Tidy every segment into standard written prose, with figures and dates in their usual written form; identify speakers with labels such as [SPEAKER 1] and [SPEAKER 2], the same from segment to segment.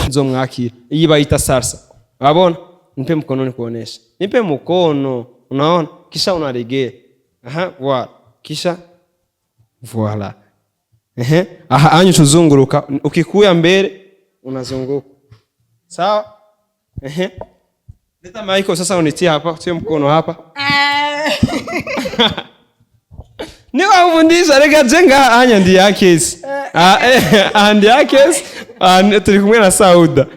[SPEAKER 1] azomwakira. Iyi bayita salsa. Unabona? Nipe mkono nikuoneshe. Nipe mkono. Unaona? Kisha unaregea. Aha, voilà. Kisha voilà. Aha, anyu tuzunguruka. Ukikuya mbele unazunguka. Sawa? Leta maiko sasa unitie hapa, tie mkono hapa. Niwa ufundisha rega jenga anya ndi AKES. Ndi AKES, turi kumwe na SAUDA.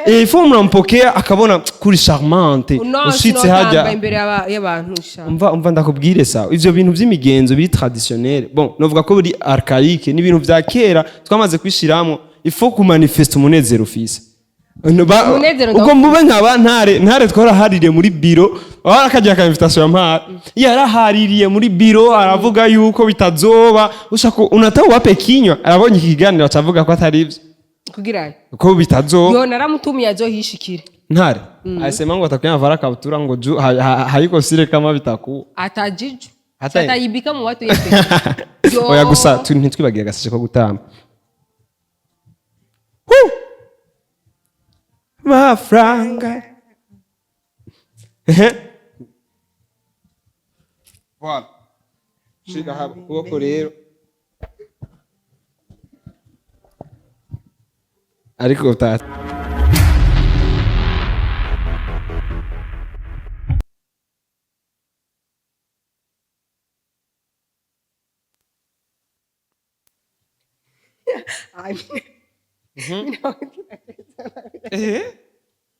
[SPEAKER 1] Ifo mnampokea akabona kuri charmante. Ushitse haja
[SPEAKER 2] imbere y'abantu sha.
[SPEAKER 1] Umva ndakubwire sawa. Ivyo bintu vy'imigenzo biri traditionnel. Bon, novuga ko biri archaïque, ni bintu vya kera twamaze kwishiramo. Ifo ku manifeste umunezero ufise. Uko mube nkaba ntare twarahaririye muri biro aho akagira ka invitation mpara yarahaririye muri biro aravuga yuko bitazoba ushaka unataho wape kinywa arabonye ikiganiro acavuga ko atari ivyo
[SPEAKER 2] kugira
[SPEAKER 1] ko bitazoba
[SPEAKER 2] yo naramutumiye azohishikire
[SPEAKER 1] ntare asema ngo atakunya vara kabutura ngo hayiko sire kama bitaku
[SPEAKER 2] atajiju atayibika mu watu yepe
[SPEAKER 1] oya gusa ntitwibagiye gasashe ko gutamba Mafranga. Voilà. Shika hapa kuboko rero. Ariko utata.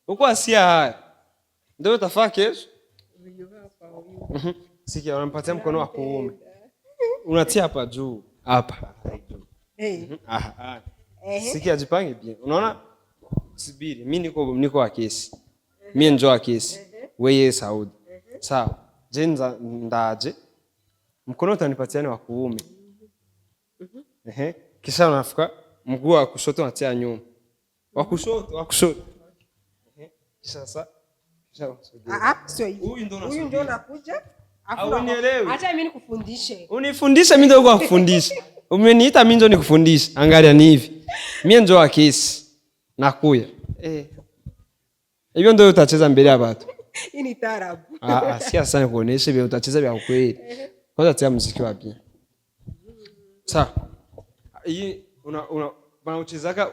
[SPEAKER 1] Uko asia haya ndio utafaa kesho. Sikia unampatia mkono wa kuume. Unatia hapa juu. Hapa. Sikia jipange bien. Unaona? Subiri, mimi niko AKES. Mimi njo AKES. Wewe SAUDA. Sawa. Jenza ndaje. Mkono utanipatiane wa kuume. Kisha unafuka mguu wa kushoto unatia nyuma. Wa kushoto. Sasa
[SPEAKER 2] huyu ndio nakuja acha mimi nikufundishe.
[SPEAKER 1] Unifundishe mimi ndio kukufundisha. Umeniita mimi ndio nikufundisha. Angalia ni hivi. Mimi ndio AKES. Nakuya. Hivyo ndio utacheza mbele ya watu.
[SPEAKER 2] Hii ni taarabu.
[SPEAKER 1] Si sana kuonesha vile utacheza vya kweli. Kwanza tia muziki wapi? Sawa. Hii bana uchezaka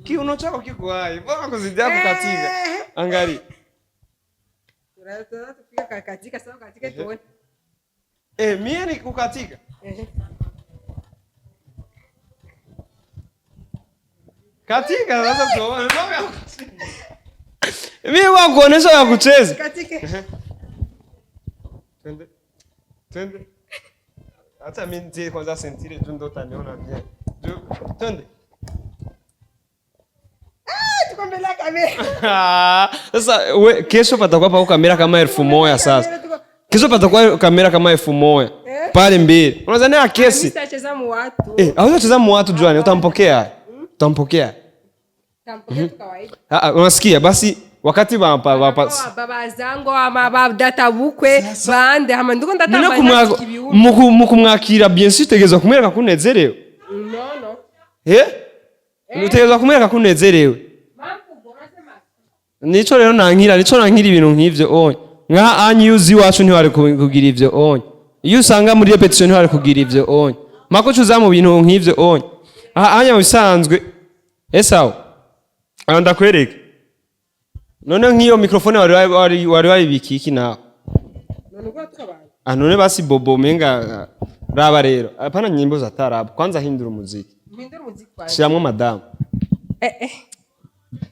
[SPEAKER 1] kiuno chako kiko hai. Mbona kuzidia kukatika? Angalia.
[SPEAKER 2] Tunataka tufika katika sawa katika tuone.
[SPEAKER 1] Mimi ni kukatika. Katika sasa tuone. Mimi wangu kuonesha ya kucheza.
[SPEAKER 2] Katika.
[SPEAKER 1] Twende. Hata mimi ndiye kwanza sentire tu ndo utaniona bien. Twende.
[SPEAKER 2] Tuko mbele ya kamera.
[SPEAKER 1] Sasa kesho patakuwa pa kamera kama 1000 sasa. Kesho patakuwa kamera kama 1000 pale mbele. Unadhani AKES?
[SPEAKER 2] Nitacheza mu watu.
[SPEAKER 1] Haucheza mu watu Joani, utampokea. Utampokea
[SPEAKER 2] tu kawaida.
[SPEAKER 1] Unasikia basi wakati
[SPEAKER 2] baba zangu ama data bukwe bande hama nduko ndatamba
[SPEAKER 1] mukumwakira bien sûr tegeza kumwereka kunezerewe.
[SPEAKER 2] No.
[SPEAKER 1] Utegeza kumwereka kunezerewe. Nico rero nankira ibintu nk'ivyo onye. Nka anyuzi wacu ntiwari kugira ivyo onye. Iyo usanga muri repetition ntiwari kugira ivyo onye. Mako cuza mu bintu nk'ivyo onye. Anya bisanzwe. Esawo. Ndakwereka. None nk'iyo mikrofone wari wabibikiki nawe.
[SPEAKER 2] None kwa tukabana.
[SPEAKER 1] None basi bobo menga raba rero. Apana nyimbo za tarabu. Kwanza hindura umuziki.
[SPEAKER 2] Hindura umuziki kwanza.
[SPEAKER 1] Shiramwe madam.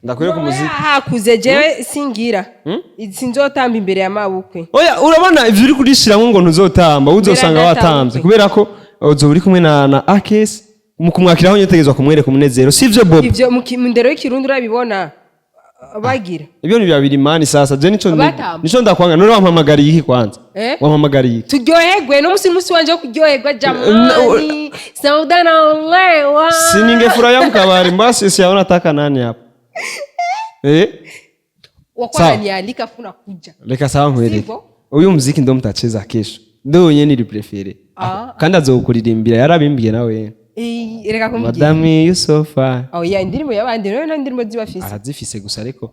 [SPEAKER 1] Ndakwereka umuziki.
[SPEAKER 2] Hakuze jewe singira. Sinzotamba imbere ya mabukwe.
[SPEAKER 1] Oya urabona ivyo uri kurishiramwe ngo ntuzotamba, uzosanga watambye kubera ko uzo uri kumwe na AKES mukumwakiraho nyetegezwa kumwereka umunezero. Sivyo bobo.
[SPEAKER 2] Ivyo mu ndero y'ikirundi urabibona. Bagira.
[SPEAKER 1] Ibyo ni byabiri mani sasa. Je nico ndakwanga none wampamagariye iki kwanza? Wampamagariye iki?
[SPEAKER 2] Turyoherwe no musi wanje kuryoherwa jamani. SAUDA na lewa.
[SPEAKER 1] Siningefurahia mkabari mbasi siaona nataka nani hapa.
[SPEAKER 2] Wakwana niandika funa kuja.
[SPEAKER 1] Leka sawa nkwereke. Uyu muziki ndo mtacheza kesho. Ndo wenye nili prefere. Kandi azokuririmbira yarabimbiye nawe.
[SPEAKER 2] reka kumbwira
[SPEAKER 1] madame you so fine
[SPEAKER 2] oh ya indirimbo y'abandi rero na indirimbo zibafise
[SPEAKER 1] arazifise gusa ariko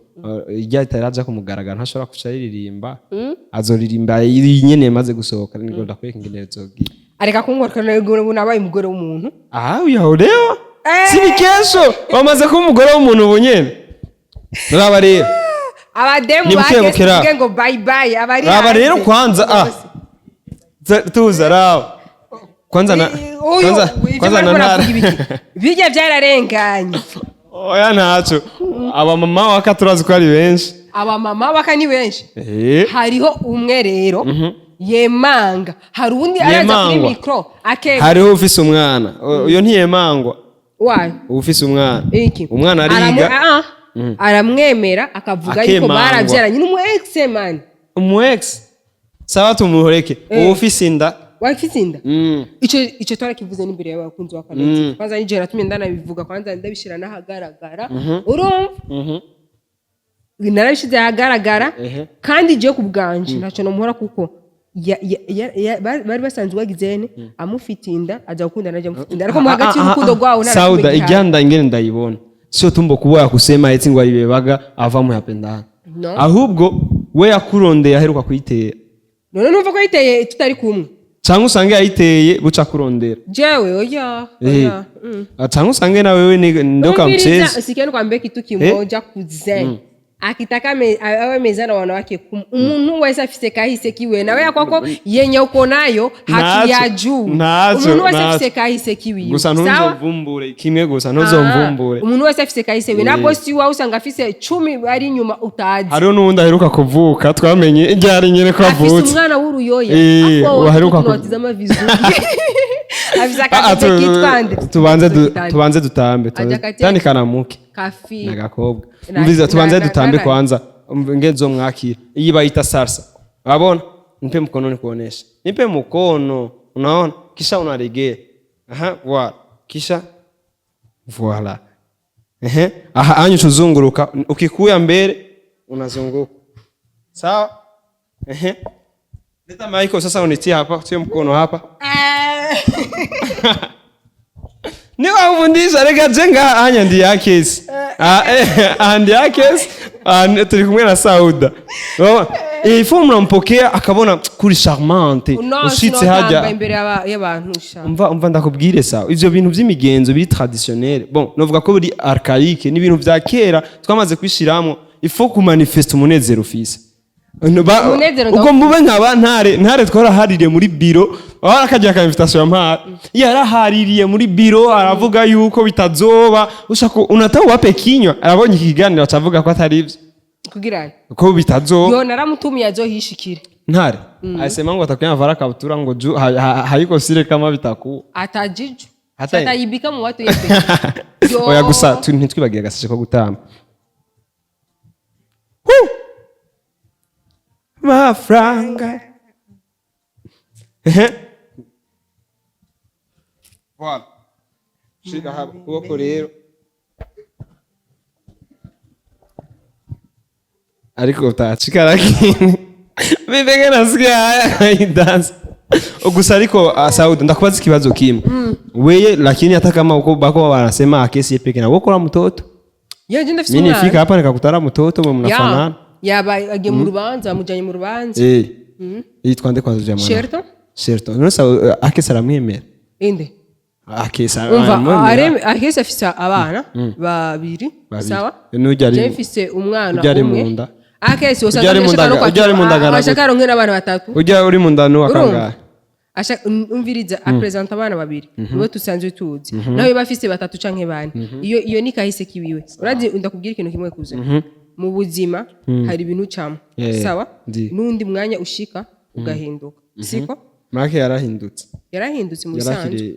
[SPEAKER 1] ijya itaraza kumugaragara ntashobora kucaririmba azoririmba nyene maze gusohoka niko ndakweka ingene zogira
[SPEAKER 2] areka kunkora ngo nabaye umugore w'umuntu
[SPEAKER 1] uyaho rero si kesho wamaze kuba umugore w'umuntu ubunyene raba rero
[SPEAKER 2] abademu bageze ngo bye bye abari
[SPEAKER 1] raba rero kwanza tuza raba kwanza na ntara
[SPEAKER 2] bijya byararenganye
[SPEAKER 1] oya ntaco abamama waka turazi ko ari benshi
[SPEAKER 2] abamama waka ni benshi hariho umwe rero yemanga hari undi araza kuri micro akeba
[SPEAKER 1] hariho ufise umwana uyo ntiyemangwa
[SPEAKER 2] wayo
[SPEAKER 1] ufise umwana umwana ariga
[SPEAKER 2] aramwemera akavuga yuko barabyaranye n'umu ex man
[SPEAKER 1] umu ex sawa tumuhoreke ufise inda
[SPEAKER 2] wafise inda ico twarakivuze n'imbere y'abakunzi wa Kanoti kwanza nije ratumye ndanabivuga kwanza ndabishira nahagaragara urumva narabishize ahagaragara kandi je kubwanje ntaco nomuhora kuko bari basanzwe bagizene amufite inda aja gukunda naje amufite inda ariko mu hagati y'urukundo rwawo
[SPEAKER 1] Sauda iganda ingene ndayibona sio tumbo kuboya kusema eti ngo aribebaga ava mu yapendana ahubwo we yakurondeye aheruka kuyitera
[SPEAKER 2] none numva ko yiteye tutari kumwe
[SPEAKER 1] cyangwa usange yayiteye buca kurondera
[SPEAKER 2] jewe oya
[SPEAKER 1] cyangwa usange na wewe ndoka mchezi
[SPEAKER 2] sikeni kwambia kitu kimoja kuzen akitaka awe mezana wanawake umuntu wese afise kahise kiwe nawe yakwako yenye uko nayo haki ya juu umuntu wese afise kahise kiwe
[SPEAKER 1] gusa ntuzovumbure kimwe gusa ntuzomvumbure
[SPEAKER 2] umuntu wese afise kahise we na bosi wawe usanga afise 10 ari nyuma utazi
[SPEAKER 1] hariho nundi aheruka kuvuka twamenye iryari nyene ko avutse
[SPEAKER 2] afise umwana w'uruyoya
[SPEAKER 1] afwo aheruka
[SPEAKER 2] kutizama vizuri afisa kahise kitwande
[SPEAKER 1] tubanze dutambe tani kanamuke
[SPEAKER 2] kafi
[SPEAKER 1] nagakobwa mbiza tubanze dutambe kwanza ngenzo mwakira iyi bayita salsa wabona nipe mkono nikuonesha nipe mkono unaona kisha unaregea voilà kisha voilà anyu tuzunguruka ukikuya mbele unazunguka sawa leta maiko sasa unitie hapa sio mkono hapa niwa ufundisha reka jenga anya ndi AKES ndi AKES turi kumwe na SAUDA ifo mnampokea akabona kuri charmante ushitse hajya
[SPEAKER 2] imbere y'abantu
[SPEAKER 1] umva ndakubwire sawa ivyo bintu vy'imigenzo biri traditionnel bon novuga ko biri archaïque ni ibintu vya kera twamaze kwishiramo ifo ku manifeste umunezero ufise uko mube nkaba ntare twarahaririye muri biro wara kajya ka invitation mpara yarahaririye muri biro aravuga yuko bitazoba ushaka unataho wape kinywa arabonye ikiganiro acavuga ko atari ivyo
[SPEAKER 2] kugira
[SPEAKER 1] ko bitazoba
[SPEAKER 2] yo naramutumiye azohishikire
[SPEAKER 1] ntare asema ngo atakunya vara kabutura ngo hayiko sire kama bitaku
[SPEAKER 2] atajiju atayibika mu watu yepe
[SPEAKER 1] oya gusa ntitwibagiye gasije ko gutamba mafranga voilà shika hapa kuko rero ariko utachika lakini bibenge nasikia haya dance gusa ariko Sauda ndakubaza ikibazo kimwe weye lakini hata kama uko bako wanasema AKES peke na wako la mtoto
[SPEAKER 2] yaje ndafise
[SPEAKER 1] mimi nifika hapa nikakutana mtoto mnafanana
[SPEAKER 2] yaba agiye mu rubanza mujanye mu rubanza
[SPEAKER 1] yitwa nde kwanza jamana
[SPEAKER 2] Sherto
[SPEAKER 1] Sherto none AKES aramwemera
[SPEAKER 2] inde
[SPEAKER 1] AKES
[SPEAKER 2] AKES afisa abana babiri sawa
[SPEAKER 1] nujya
[SPEAKER 2] afise umwana umwe AKES ashaka nkera abana batatu
[SPEAKER 1] ujya uri mu ndano akanga
[SPEAKER 2] umviriza apresenta abana babiri nibo tusanzwe tuzi nawe bafise batatu canke bane iyo ni kahise kiwiwe urazi ndakubwira ikintu kimwe kuze mu buzima hari ibintu cyamo sawa nundi mwanya ushika ugahinduka siko
[SPEAKER 1] make
[SPEAKER 2] yarahindutse mu bisanzwe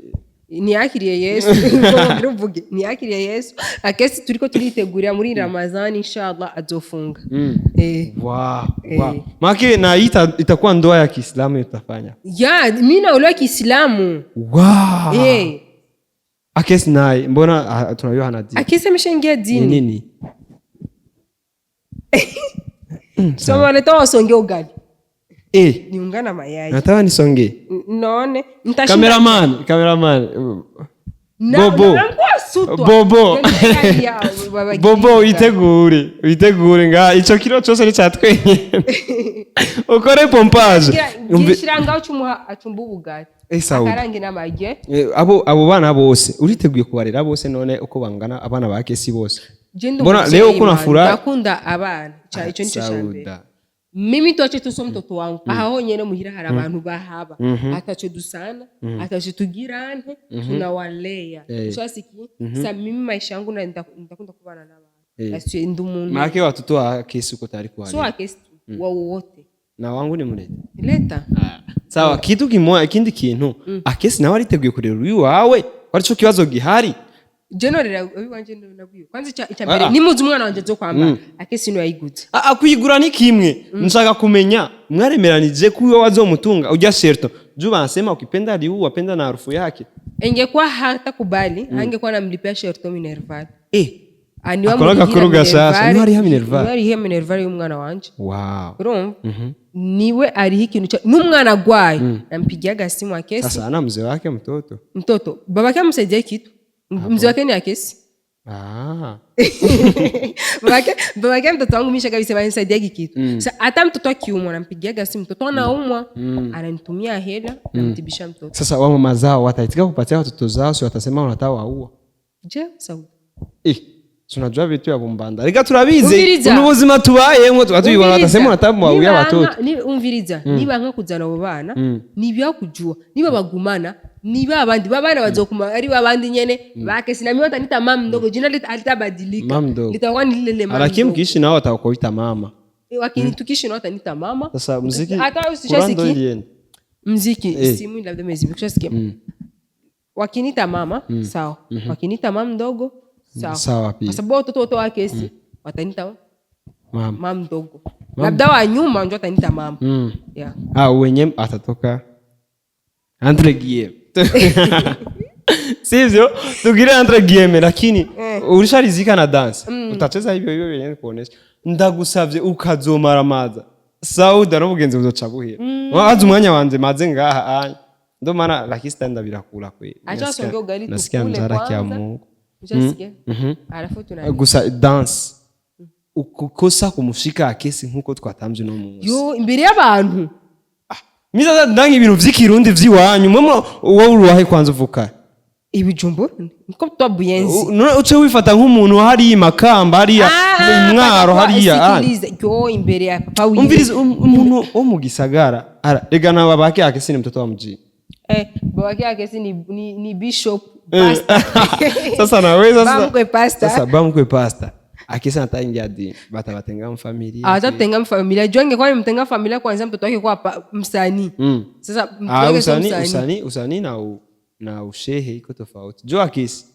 [SPEAKER 2] niyakiriye Yesu uvuge niyakiriye Yesu AKES turiko turitegurira muri Ramadhani inshallah azofunga
[SPEAKER 1] wow make na itakuwa ndoa ya Kiislamu utafanya
[SPEAKER 2] mimi na ule wa Kiislamu
[SPEAKER 1] wow AKES naye mbona tunajua hana dini
[SPEAKER 2] AKES ameshaingia dini
[SPEAKER 1] nini
[SPEAKER 2] soma leta wasonge ugali niungana mayai
[SPEAKER 1] nataka nisonge
[SPEAKER 2] none mtashinda
[SPEAKER 1] cameraman Bobo witegure nga ico kiro cyose ni cyatwenye ukore pompage
[SPEAKER 2] ngishiranga ucumuha acumba ubugari akarangi n'amage
[SPEAKER 1] abo bana bose uriteguye kubarera bose none uko bangana abana ba kesi bose mbona leo kuna furaha
[SPEAKER 2] nakunda abana ico nico cyambere mimi toche tuso mtoto wangu aha honyene muhira hari abantu bahaba atacho dusana atacho tugirante tunawalea ushasiki sa mimi maisha yangu ndakunda kubana n'abantu asije ndumuntu
[SPEAKER 1] make watoto wa kesi uko tayari kwa
[SPEAKER 2] so akesi wote
[SPEAKER 1] na wangu ni murete
[SPEAKER 2] leta
[SPEAKER 1] sawa kitu kimoya ikindi kintu akesi nawe ariteguye kurera uyu wawe warico kibazo gihari
[SPEAKER 2] generera wanje nabwiye kwanza icyambere nimuzi umwana wanje zo kwamba akesi no yayiguze
[SPEAKER 1] kuyigura ni kimwe nshaka kumenya mwaremeranije kuyo wazomutunga ujya sherto juba anasema ukipenda liu wapenda na harufu yake
[SPEAKER 2] ingekuwa hata kubali angekuwa namlipia sherto minerval
[SPEAKER 1] akora kuruga sasa ni hari minerval
[SPEAKER 2] hari he minerval y'umwana wanje
[SPEAKER 1] wow
[SPEAKER 2] urumva niwe ari ikintu n'umwana gwaye nampigia gasimu akesi
[SPEAKER 1] sasa ana mzee wake mtoto
[SPEAKER 2] babake amsaidia kitu mzee wake ni akesi babake mtoto wangu misha kabisa banisaidia kitu sasa hata mtoto akiumwa nampigia gasimu mtoto anaumwa ananitumia hela namtibisha mtoto
[SPEAKER 1] sasa wao mama zao wataitika kupatia watoto zao si watasema wanataka waua
[SPEAKER 2] je sauda
[SPEAKER 1] tunajua vitu ya bumbanda reka turabize ubuzima tubayemo twatubibona watasema wanataka waua watoto
[SPEAKER 2] ni umviriza niba nka kuzana abo bana nibya kujua niba bagumana niba abandi babana bazokuma ari babandi nyene bakesi na miota nita mama ndogo jina litabadilika litakuwa ni lile mama
[SPEAKER 1] lakini mkiishi nao watakuita mama
[SPEAKER 2] wakini tukiishi nao watanita mama
[SPEAKER 1] sasa muziki
[SPEAKER 2] hata usishasikia muziki simu labda mezi ukishasikia wakinita mama sawa wakinita mama ndogo sawa
[SPEAKER 1] pia
[SPEAKER 2] kwa sababu watoto wa kesi watanita mama ndogo labda wa nyuma ndio watanita mama
[SPEAKER 1] wenye atatoka entre guillemets sivyo tugire entre guillemets lakini ulisharizika na dance utacheza hivyo yenyewe kuonesha ndagusavye ukazomara maza Sauda no mugenzi uzoca buhira wazi umwanya wanje maze ngaha ndo mana lakini stand birakura kwe
[SPEAKER 2] acha songe ugali
[SPEAKER 1] nasikia mzara kya Mungu
[SPEAKER 2] ushasikia alafu tuna
[SPEAKER 1] gusa dance ukukosa kumushika akesi nkuko twatamje no munsi
[SPEAKER 2] yo imbere y'abantu
[SPEAKER 1] miza ndangi ibintu vy'ikirundi vyiwanyu mwe wowe uruwahe kwanza uvuka
[SPEAKER 2] ibijumbo niko twabuyenzi
[SPEAKER 1] uce wifata nk'umuntu hari imakamba hari mwaro hari
[SPEAKER 2] yo imbere ya papa wiwe
[SPEAKER 1] umviriza umuntu wo mu gisagara rega na babake yake sini mtoto wa mji
[SPEAKER 2] babake yake sini ni bishop pastor
[SPEAKER 1] sasa naweza
[SPEAKER 2] sasa
[SPEAKER 1] bamkwe pastor akisa nataingia dini batabatenga mfamilia
[SPEAKER 2] atatenga mfamilia jonge kwani mtenga familia kwanza mtoto wake kwa msanii sasa mtoto
[SPEAKER 1] wake usanii na ushehe iko tofauti jo akisi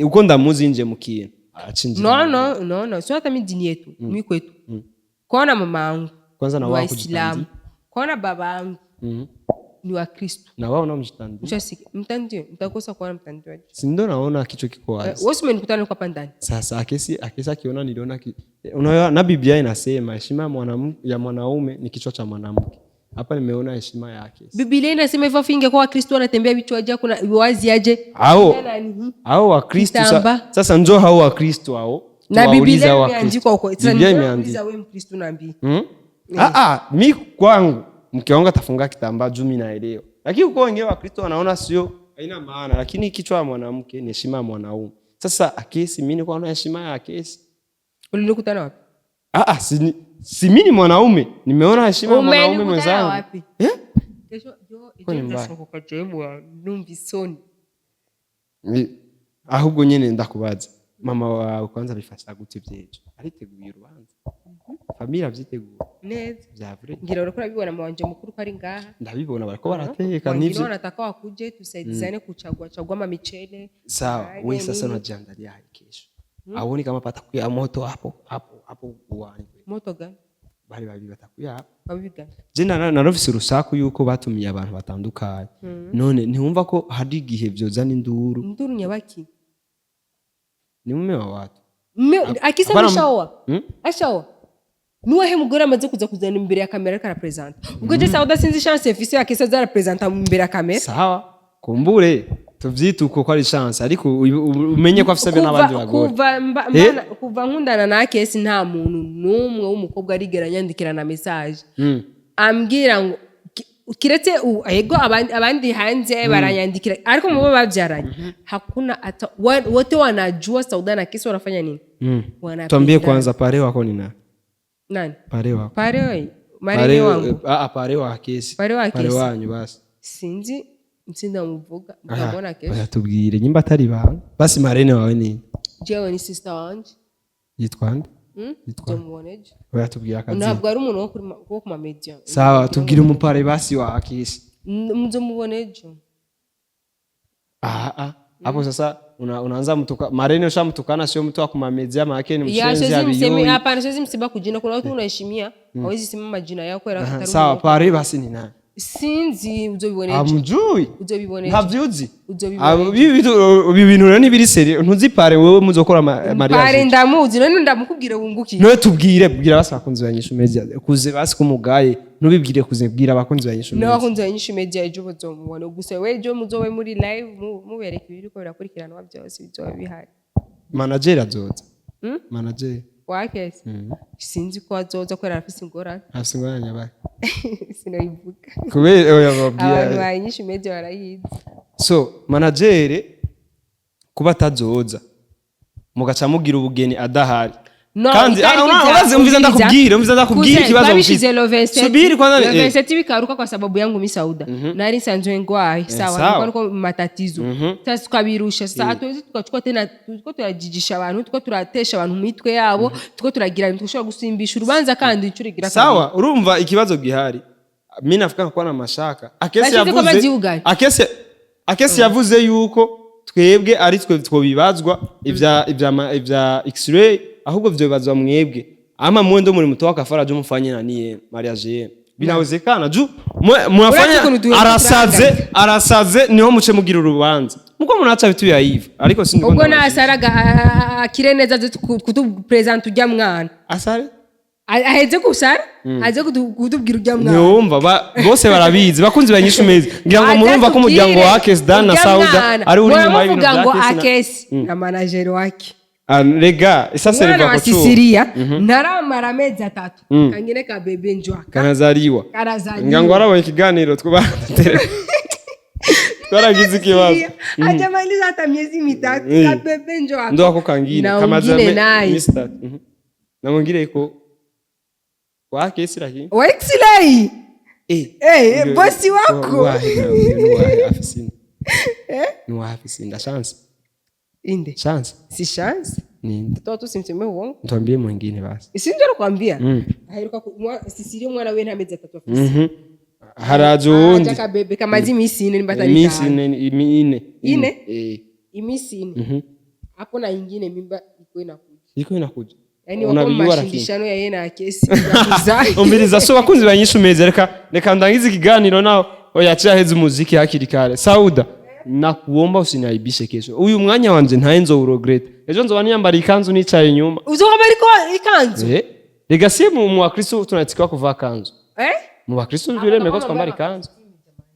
[SPEAKER 1] uko ndamuzi nje mukino achinje
[SPEAKER 2] no sio hata mimi dini yetu mimi kwetu kona mama yangu
[SPEAKER 1] kwanza na wao
[SPEAKER 2] Waislamu kona baba yangu ni wa Kristo
[SPEAKER 1] na wao unamjitandi
[SPEAKER 2] ushasiki mtandio mtakosa kwa mtandio
[SPEAKER 1] si ndo naona kichwa kiko wazi
[SPEAKER 2] wewe umenikutana kwa pandani
[SPEAKER 1] sasa akisi akiona niliona unaona na Biblia inasema heshima ya mwanaume ni kichwa cha mwanamke hapa nimeona heshima yake
[SPEAKER 2] Biblia inasema hivyo finge kwa Kristo anatembea vichwa aje kuna wazi aje
[SPEAKER 1] hao wa Kristo sasa njoo hao wa Kristo hao
[SPEAKER 2] na Biblia imeandikwa huko Biblia imeandikwa wewe Mkristo nabii
[SPEAKER 1] mimi kwangu mke wangu atafunga kitambaa juu mimi naelewa lakini uko wengine wa Kristo wanaona sio haina maana lakini kichwa cha mwanamke ni heshima ya mwanaume sasa akesi mimi niko na heshima ya akesi
[SPEAKER 2] ulinikutana wapi
[SPEAKER 1] si mimi ni mwanaume nimeona heshima ya mwanaume mwenzangu
[SPEAKER 2] wapi kesho ndio kwa jemu ya numbisoni
[SPEAKER 1] ahubwo nyene ndakubaza mama wawe kwanza bifasha gute byejo ariteguye urubanza familia byitegura
[SPEAKER 2] neza
[SPEAKER 1] byavure
[SPEAKER 2] ngira urakora bibona mu wanje mukuru ko ari ngaha
[SPEAKER 1] ndabibona bariko barateka nivyo
[SPEAKER 2] wanataka wakuje tusaidizane kuchagua mamichele
[SPEAKER 1] sawa wewe sasa unajiandalia kesho aoni kama patakuya moto hapo uwani
[SPEAKER 2] moto gani
[SPEAKER 1] bari batakuya hapo
[SPEAKER 2] babi gani
[SPEAKER 1] jena narovise urusaku yuko batumiye abantu batandukanye none ntiwumva ko hari igihe byozana induru
[SPEAKER 2] nyabaki
[SPEAKER 1] ni mume wa watu
[SPEAKER 2] akisa mshawa ashawa nuwahe mugore amaze kuza kuzana imbere ya kamera kana present ubwo je SAUDA sinzi chance efise akisa za present imbere ya kamera
[SPEAKER 1] sawa kumbure tuvyita uko ko ari chance ariko umenye ko afise be n'abandi bagore
[SPEAKER 2] kuva nkundana na AKES nta muntu numwe w'umukobwa arigera nyandikirana message ambwira ngo kiretse ego abandi hanze baranyandikira ariko mubo bavyaranye hakuna ata wote wanajua SAUDA na AKES wanafanya nini
[SPEAKER 1] tuambie kwanza pare wako ni
[SPEAKER 2] nani
[SPEAKER 1] pare wako
[SPEAKER 2] pare wangu
[SPEAKER 1] pare wa AKES
[SPEAKER 2] pare
[SPEAKER 1] wanyu basi
[SPEAKER 2] sinzi mtsinda muvuga mukabona AKES
[SPEAKER 1] bayatubwire nyimba atari banga basi marene wawe ni
[SPEAKER 2] jewe ni sister wanje
[SPEAKER 1] yitwa nde
[SPEAKER 2] tumuboneje
[SPEAKER 1] bayatubwira akazi
[SPEAKER 2] ntabwo ari umuntu wo ku media
[SPEAKER 1] sawa tubwire umupare basi wa AKES
[SPEAKER 2] mzomuboneje
[SPEAKER 1] hapo sasa unaanza mtuka marene ushamtukana sio mtu wa kumamedia maana ni mshenzi
[SPEAKER 2] abiyo hapana siwezi msiba kujina kuna watu unaheshimia hawezi sema majina yako era
[SPEAKER 1] sawa pare basi ni nani
[SPEAKER 2] sinzi uzobiboneje
[SPEAKER 1] amjui
[SPEAKER 2] uzobiboneje
[SPEAKER 1] ntavyuzi
[SPEAKER 2] uzobiboneje
[SPEAKER 1] ibi bintu rero ni biri seri ntuzi pare wewe muzokora mariage
[SPEAKER 2] pare ndamuzi none ndamukubwira wunguki
[SPEAKER 1] no tubwire bwira basi abakunzi ba INYISHU media kuze basi kumugaye nubibwire kuze bwira abakunzi ba INYISHU media
[SPEAKER 2] no abakunzi ba INYISHU media ejo bazomubona gusa wejo muzowe muri live mubereka ibiri ko birakurikirana byose bizoba bihari
[SPEAKER 1] manager azoza manager
[SPEAKER 2] wa AKES sinzi ko azoza ko afise ingorane
[SPEAKER 1] afise ingorane yabaye
[SPEAKER 2] sinoyivuga
[SPEAKER 1] kubera oya babwiye
[SPEAKER 2] abantu ba INYISHU media barayizi
[SPEAKER 1] so manager kuba tazoza mugaca mugira ubugeni adahari kandi umviza ndakubwira ikibazo
[SPEAKER 2] mfite
[SPEAKER 1] subiri kwanza
[SPEAKER 2] le 27 bikaruka kwa sababu yangu mi SAUDA nari nsanzwe ngwaye sawa niko matatizo sasa tukabirusha sasa atuwezi tukachukua tena tuko turajijisha abantu tuko turatesha abantu mitwe yabo tuko turagira ibintu tushobora gusimbisha urubanza kandi incurigira
[SPEAKER 1] sawa urumva ikibazo gihari mimi nafuka kwa na mashaka AKES yavuze yuko twebwe ari twe twobibazwa ivya X-ray ahubwo vyo bazwa mwebwe ama mwendo muri muto wakafaraje umufanye na niye mariage ye binawezekana ju mwafanya arasaze niho muce mugira urubanza muko munaca bitu ya Yves ariko sindiko
[SPEAKER 2] ubwo nasaraga akire neza kutu present ujya mwana
[SPEAKER 1] asare
[SPEAKER 2] aheze kusara aje kutubwira ujya mwana
[SPEAKER 1] nyumva bose barabizi bakunzi ba INYISHU media ngira ngo murumva ko umuryango wa AKES DON na SAUDA ari uri nyuma y'ibintu bya
[SPEAKER 2] AKES na manager wake
[SPEAKER 1] Lega, isa seriva
[SPEAKER 2] kwa Sisiria, naramara amezi 3. Kangine ka bebe njwaka.
[SPEAKER 1] Kanazariwa. Ngango arabonye ikiganiro twaragize ikibazo.
[SPEAKER 2] Ajamaliza hata miezi 3 ka bebe njwaka.
[SPEAKER 1] Ndo ako kangine kamaza Mr. Na mwingine iko kwa AKES laki.
[SPEAKER 2] Wa X-ray. Bosi wako.
[SPEAKER 1] Afisini. Ni wa afisini da chance.
[SPEAKER 2] Inde.
[SPEAKER 1] Chance.
[SPEAKER 2] Si chance?
[SPEAKER 1] Nini?
[SPEAKER 2] Mtoto simseme uongo.
[SPEAKER 1] Tuambie mwingine basi.
[SPEAKER 2] Si ndio nakwambia? Hairuka Sisiria mwana wewe amezi 3 afisi.
[SPEAKER 1] Harajo undi.
[SPEAKER 2] Acha bebe kamazi misine nibatani.
[SPEAKER 1] Misine
[SPEAKER 2] ine. Imisine. Hapo na nyingine mimba iko inakuja. Yaani wako mashindishano ya yeye na AKES.
[SPEAKER 1] Umbiliza so bakunzi ba INYISHU media reka ndangize ikiganiro naho oyacha heze umuziki hakiri kare. SAUDA nakuomba usinaibishe kesho. Uyu mwanya wanje ntaenzo regret. Ejo nzoba niyambara ikanzu nicaye nyuma.
[SPEAKER 2] Uzoba ariko ikanzu?
[SPEAKER 1] Rega si mu wakristo tunatikwa kuva kanzu. Mu wakristo bireme ko twambara ikanzu.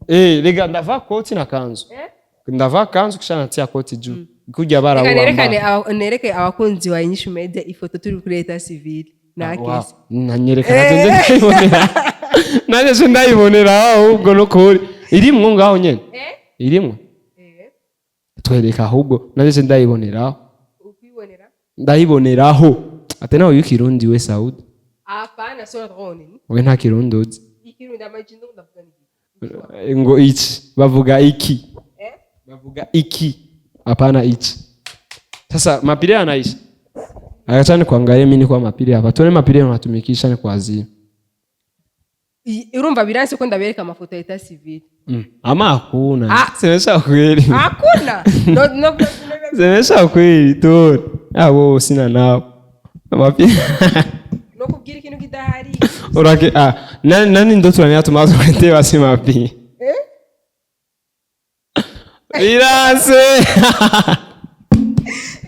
[SPEAKER 1] Rega ndava koti na kanzu. Ndava kanzu kishana tia koti juu. Kujya bara
[SPEAKER 2] nereke abakunzi wa INYISHU media ifoto turi kuri leta civil na AKES.
[SPEAKER 1] Nanyereka ndayibonera. Nanje ndayibonera ahubwo no kuri. Irimwo ngaho nyene. Irimwo. Twereka ahubwo nanje ndayiboneraho.
[SPEAKER 2] Ukwibonera?
[SPEAKER 1] Ndayiboneraho. Ate nawe yukirundi we SAUDA.
[SPEAKER 2] Hapana sio drone.
[SPEAKER 1] We nta kirundi uzi.
[SPEAKER 2] Ikirundi amajindo ndavuga
[SPEAKER 1] niki. Ngo iki bavuga iki. Bavuga iki. Hapana iki. Sasa mapire anaisha. Agachane kuangalia mimi kwa mapire hapa. Tuone mapire unatumikisha ni kwa azia.
[SPEAKER 2] Urumva biranse ko ndabereka amafoto ya leta civil.
[SPEAKER 1] Ama hakuna. Semesha kweli.
[SPEAKER 2] Hakuna. No.
[SPEAKER 1] Semesha kweli tu. Abo sina nao. Mapire.
[SPEAKER 2] No kubwira ikintu kidahari.
[SPEAKER 1] Urake nani ndo turania tumazo kwete basi mapire. Biranse.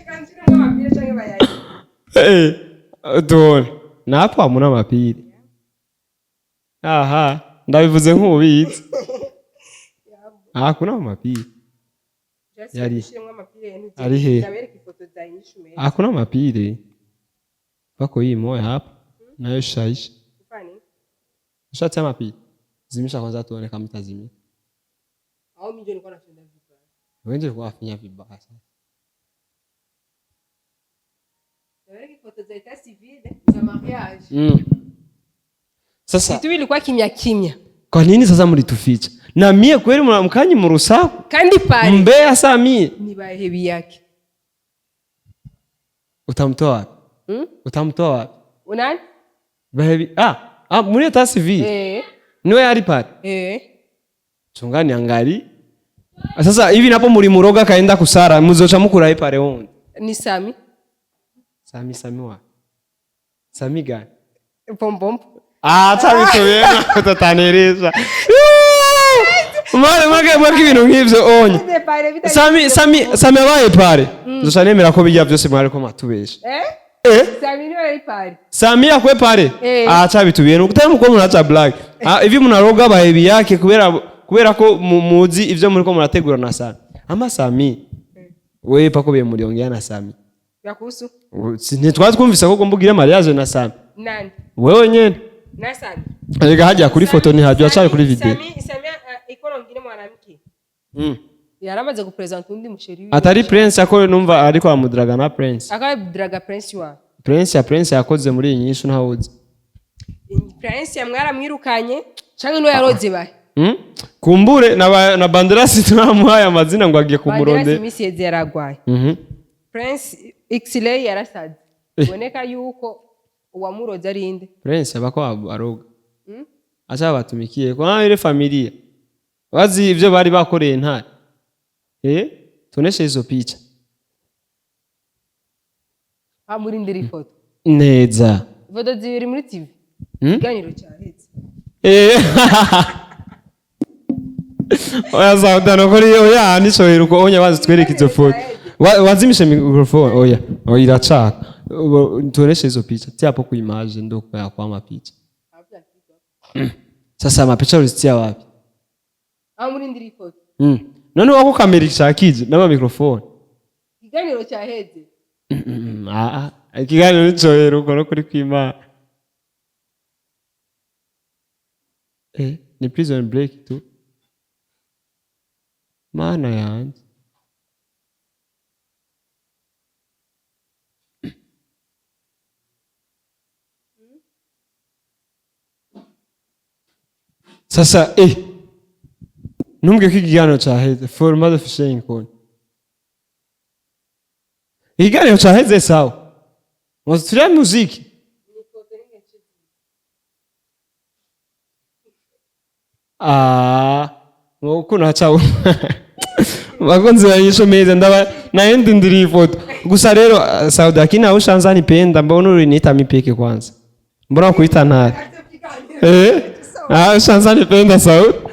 [SPEAKER 2] Kanjira ngo mapire change bayaye.
[SPEAKER 1] Tuone. Na hapo hamuna mapire. Ndabivuze nk'ubizi. Kuna mapire. Yari. Ari he? Hakuna mapire. Pako hii moja hapa. Nayo shaisha. Ushatia mapire. Zimisha kwanza tuone kama mtazimia.
[SPEAKER 2] Au mimi ndio nilikuwa napenda vibaya.
[SPEAKER 1] Wewe ndio ulikuwa unafanya vibaya sana.
[SPEAKER 2] Ndio foto za etat civil za mariage.
[SPEAKER 1] Sasa
[SPEAKER 2] kitu ilikuwa kimya kimya.
[SPEAKER 1] Kwa nini sasa mlituficha? Na mie kweli mkanyi mu rusaku.
[SPEAKER 2] Kandi pale.
[SPEAKER 1] Mbea saa mie.
[SPEAKER 2] Ni bahebi yake.
[SPEAKER 1] Utamtoa wapi? Utamtoa wapi?
[SPEAKER 2] Unani?
[SPEAKER 1] Bahebi. Mwenye etat civil. Niwe yari pale. Chungani angali. Sasa hivi napo muri muroga kaenda kusara muzocha mukura pale wundi.
[SPEAKER 2] Ni Sami.
[SPEAKER 1] Sami wa. Sami gani?
[SPEAKER 2] Pom.
[SPEAKER 1] Sami tubena tutanereza. Mwake ibintu nk'ivyo onye. Sami abaye pale. Nzocha nemera ko bijya byose mwari ko matubesha.
[SPEAKER 2] Sami niwe yari pale.
[SPEAKER 1] Sami yakwe pale. Acha bitubiye n'ukutari muko munacha black. Ivi munaroga bahebi yake kubera ko muzi ivyo muri ko murategura na Sami. Ama Sami. Wewe pako be muriongea na Sami.
[SPEAKER 2] Yakuhusu?
[SPEAKER 1] Ntitwari twumvise ko gombugira mariage na Sami.
[SPEAKER 2] Nani?
[SPEAKER 1] Wewe nyene.
[SPEAKER 2] Na Sami.
[SPEAKER 1] Arega haja kuri foto ni hajya cyari kuri video.
[SPEAKER 2] Sami ikora ngine mwanamke. Yaramaze gupresent undi musheri.
[SPEAKER 1] Atari Prince yako numva ariko amudraga na Prince.
[SPEAKER 2] Akadraga Prince wa.
[SPEAKER 1] Prince yakoze muri INYISHU ntawuzi.
[SPEAKER 2] Prince yamwaramwirukanye canke no yaroze bahe.
[SPEAKER 1] Kumbure na Banderasi tunamuhaye amazina ngo agiye kumuronde.
[SPEAKER 2] Banderasi misiyeze yaragwaye. Prince Xley yarasaze. Boneka yuko uwamuroze ari inde.
[SPEAKER 1] Prince abako aroga. Acha batumikiye kwa ile familia. Wazi ivyo bari bakoreye nta. Tuneshe izo picha.
[SPEAKER 2] Amurindira ifoto.
[SPEAKER 1] Neza.
[SPEAKER 2] Ifoto zibiri muri TV. Ganiro cyahetse.
[SPEAKER 1] Oya SAUDA no kuri oya nishohera uko onya bazi twereka izo foto. Wazimishe microphone oya. Oya iracaka. Tuneshe izo picha. Tiapo ku image ndoko ya kwa mapicha. Sasa mapicha ulizitia wapi?
[SPEAKER 2] Amurindira ifoto.
[SPEAKER 1] None wako kamera ishakije n'ama microphone.
[SPEAKER 2] Iganiro cyaheze.
[SPEAKER 1] Ikiganiro nicohera uko no kuri kwima. Ni prison break tu. Mana yanjye. Sasa numbwe ko ikiganiro cyaheze format of sharing code. Ikiganiro cyaheze sawa. Muzitira muziki. Kuna chao. Wagonzi wanyisho meza ndaba naende ndiri ifoto. Gusa rero SAUDA kina ushanza nipenda mbona urinita mipeke kwanza. Mbona kuita ntari? Ushanza nipenda SAUDA.